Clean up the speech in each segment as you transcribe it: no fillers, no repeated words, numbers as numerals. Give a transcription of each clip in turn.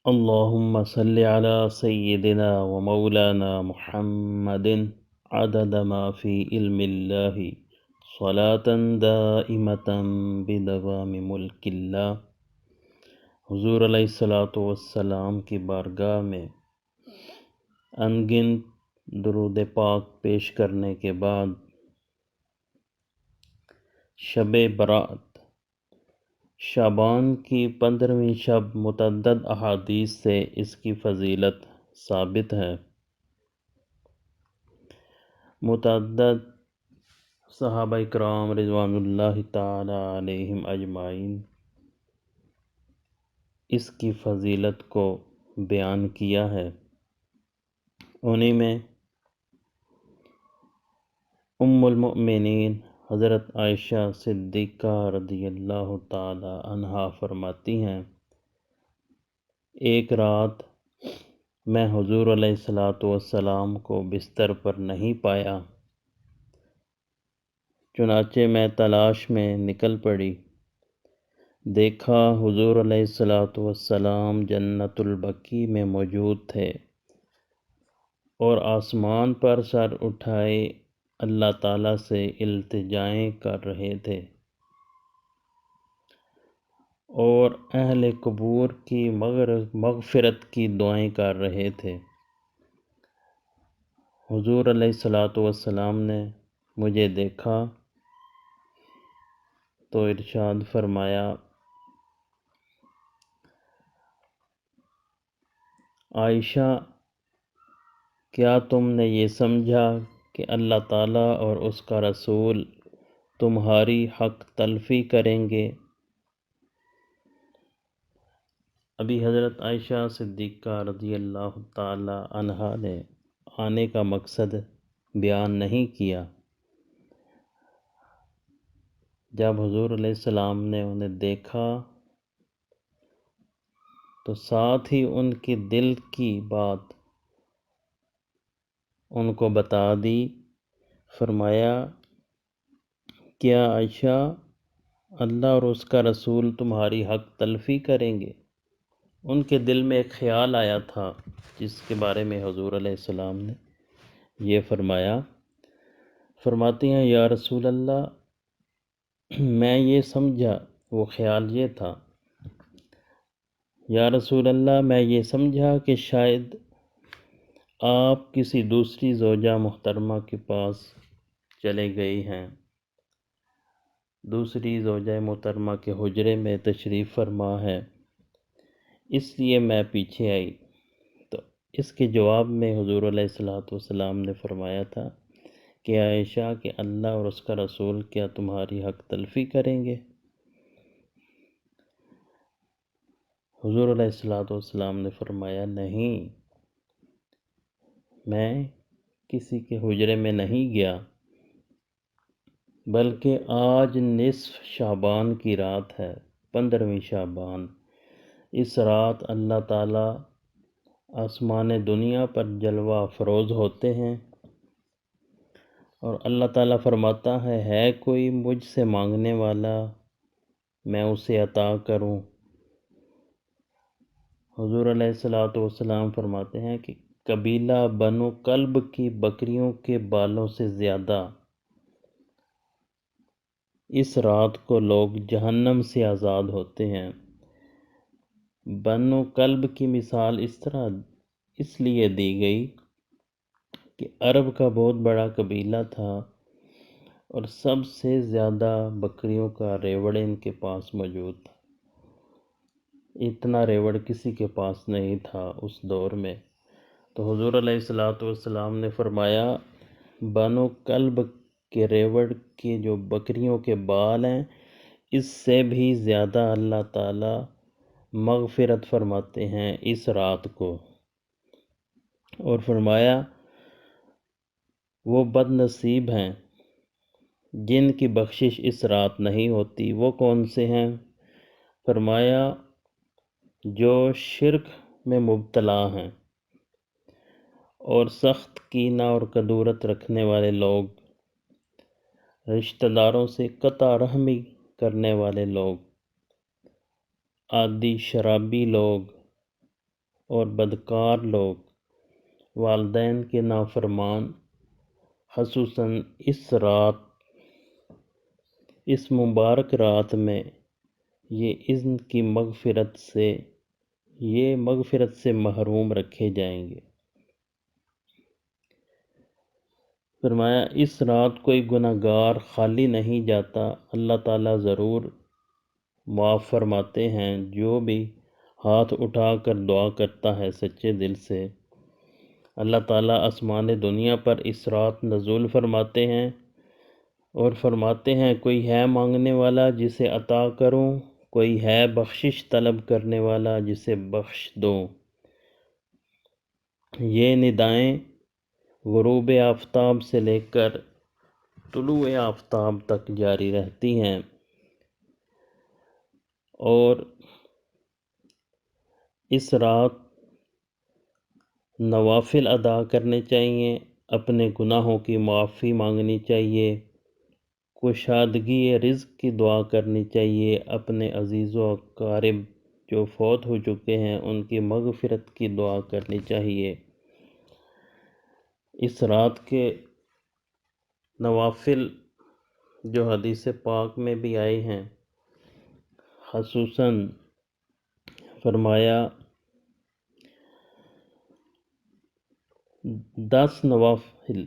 اللهم صل على سيدنا ومولانا محمد عدد ما في علم الله صلاة دائمة بدوام ملك اللہ۔ حضور علیہ الصلوۃ والسلام کی بارگاہ میں انگنت درود پاک پیش کرنے کے بعد شب برات شعبان کی 15ویں شب متعدد احادیث سے اس کی فضیلت ثابت ہے۔ متعدد صحابہ اکرام رضوان اللہ تعالی علیہم اجمعین اس کی فضیلت کو بیان کیا ہے۔ انہی میں ام المؤمنین حضرت عائشہ صدیقہ رضی اللہ تعالی عنہا فرماتی ہیں، ایک رات میں حضور علیہ الصلوۃ والسلام کو بستر پر نہیں پایا، چنانچہ میں تلاش میں نکل پڑی۔ دیکھا حضور علیہ الصلوۃ والسلام جنت البقیع میں موجود تھے اور آسمان پر سر اٹھائے اللہ تعالیٰ سے التجائیں کر رہے تھے اور اہل قبور کی مغفرت کی دعائیں کر رہے تھے۔ حضور علیہ الصلوۃ والسلام نے مجھے دیکھا تو ارشاد فرمایا، عائشہ کیا تم نے یہ سمجھا کہ اللہ تعالیٰ اور اس کا رسول تمہاری حق تلفی کریں گے؟ ابھی حضرت عائشہ صدیقہ رضی اللہ تعالی عنہا نے آنے کا مقصد بیان نہیں کیا۔ جب حضور علیہ السلام نے انہیں دیکھا تو ساتھ ہی ان کے دل کی بات ان کو بتا دی۔ فرمایا، کیا عائشہ اللہ اور اس کا رسول تمہاری حق تلفی کریں گے؟ ان کے دل میں ایک خیال آیا تھا جس کے بارے میں حضور علیہ السلام نے یہ فرمایا۔ فرماتی ہیں، یا رسول اللہ میں یہ سمجھا، وہ خیال یہ تھا، یا رسول اللہ میں یہ سمجھا کہ شاید آپ کسی دوسری زوجہ محترمہ کے پاس چلے گئی ہیں، دوسری زوجہ محترمہ کے حجرے میں تشریف فرما ہے، اس لیے میں پیچھے آئی۔ تو اس کے جواب میں حضور علیہ الصلوۃ والسلام نے فرمایا تھا کہ عائشہ کہ اللہ اور اس کا رسول کیا تمہاری حق تلفی کریں گے؟ حضور علیہ الصلوۃ والسلام نے فرمایا، نہیں، میں کسی کے حجرے میں نہیں گیا، بلکہ آج نصف شعبان کی رات ہے، 15ویں شعبان۔ اس رات اللہ تعالیٰ آسمان دنیا پر جلوہ افروز ہوتے ہیں اور اللہ تعالیٰ فرماتا ہے کوئی مجھ سے مانگنے والا میں اسے عطا کروں۔ حضور علیہ الصلوۃ والسلام فرماتے ہیں کہ قبیلہ بنو کلب کی بکریوں کے بالوں سے زیادہ اس رات کو لوگ جہنم سے آزاد ہوتے ہیں۔ بنو کلب کی مثال اس لیے دی گئی کہ عرب کا بہت بڑا قبیلہ تھا اور سب سے زیادہ بکریوں کا ریوڑ ان کے پاس موجود تھا۔ اتنا ریوڑ کسی کے پاس نہیں تھا اس دور میں۔ تو حضور علیہ الصلوۃ والسلام نے فرمایا، بنو کلب کے ریوڑ کے جو بکریوں کے بال ہیں اس سے بھی زیادہ اللہ تعالیٰ مغفرت فرماتے ہیں اس رات کو، اور فرمایا وہ بد نصیب ہیں جن کی بخشش اس رات نہیں ہوتی۔ وہ کون سے ہیں؟ فرمایا جو شرک میں مبتلا ہیں اور سخت کینہ اور کدورت رکھنے والے لوگ، رشتہ داروں سے قطع رحمی کرنے والے لوگ، عادی شرابی لوگ، اور بدکار لوگ والدین کے نافرمان خصوصاً اس مبارک رات میں یہ مغفرت سے محروم رکھے جائیں گے۔ فرمایا اس رات کوئی گناہ گار خالی نہیں جاتا، اللہ تعالیٰ ضرور معاف فرماتے ہیں۔ جو بھی ہاتھ اٹھا کر دعا کرتا ہے سچے دل سے، اللہ تعالیٰ آسمان دنیا پر اس رات نزول فرماتے ہیں اور فرماتے ہیں کوئی ہے مانگنے والا جسے عطا کروں، کوئی ہے بخشش طلب کرنے والا جسے بخش دوں۔ یہ ندائیں غروب آفتاب سے لے کر طلوع آفتاب تک جاری رہتی ہیں، اور اس رات نوافل ادا کرنے چاہیے، اپنے گناہوں کی معافی مانگنی چاہیے، کشادگی رزق کی دعا کرنی چاہیے، اپنے عزیز و اقارب جو فوت ہو چکے ہیں ان کی مغفرت کی دعا کرنی چاہیے۔ اس رات کے نوافل جو حدیث پاک میں بھی آئے ہیں، خصوصاً فرمایا 10 نوافل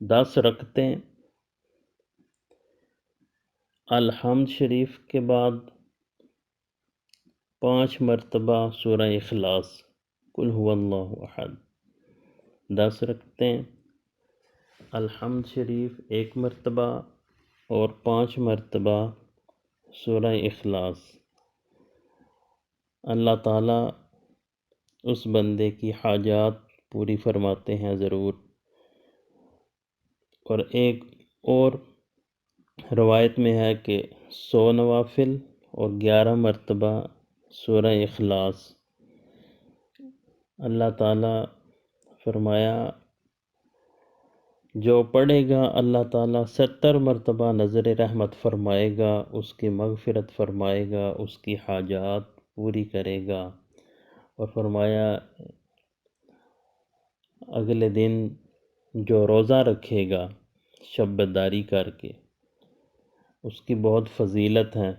10 رکعتیں الحمد شریف کے بعد 5 مرتبہ سورہ اخلاص قل هو اللہ احد، 10 رکعتیں الحمد شریف 1 مرتبہ اور 5 مرتبہ سورہ اخلاص۔ اللہ تعالیٰ اس بندے کی حاجات پوری فرماتے ہیں ضرور۔ اور ایک اور روایت میں ہے کہ 100 نوافل اور 11 مرتبہ سورہ اخلاص۔ اللہ تعالیٰ فرمایا جو پڑھے گا اللہ تعالیٰ 70 مرتبہ نظر رحمت فرمائے گا، اس کی مغفرت فرمائے گا، اس کی حاجات پوری کرے گا۔ اور فرمایا اگلے دن جو روزہ رکھے گا شب بیداری کر کے، اس کی بہت فضیلت ہے،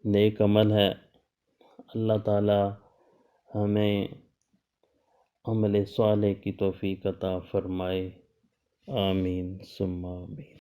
نیک عمل ہے۔ اللہ تعالی ہمیں عمل صالح کی توفیق عطا فرمائے، آمین ثم آمین۔